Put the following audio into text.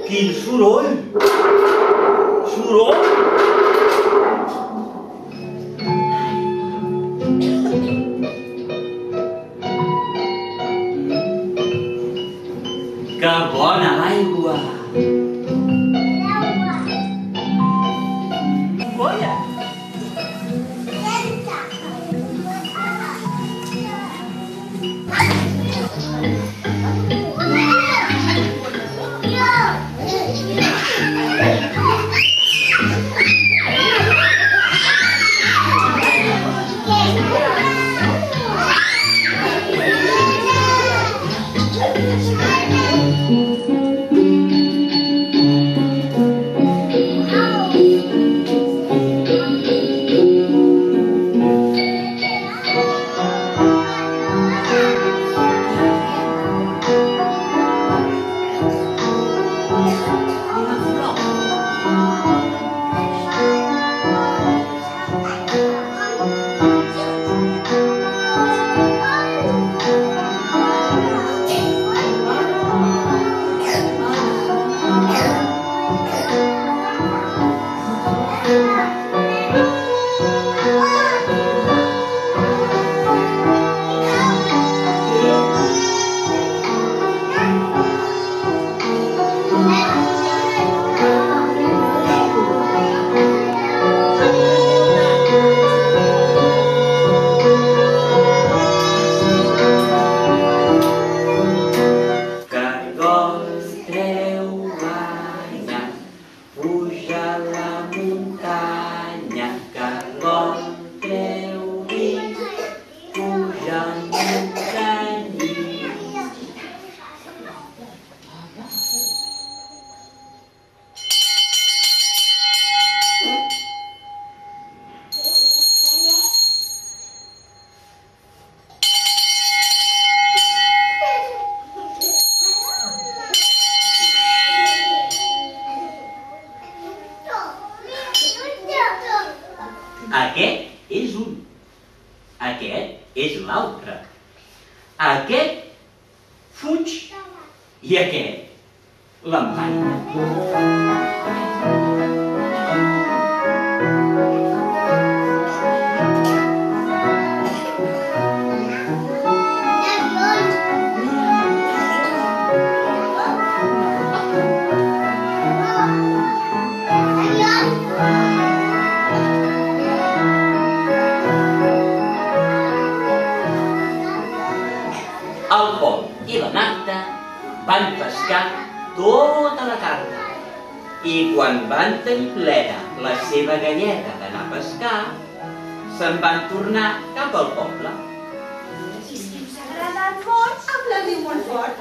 Quin soroll! Soroll! Que bona l'aigua! Boia! Aquest és un. Aquest és l'altre. Aquest fuig i aquest l'empaita. El Pol i la Marta van pescar tota la tarda i quan van tenir plena la seva galleda d'anar a pescar, se'n van tornar cap al poble. I és que us ha agradat molt amb la Riu Montfort.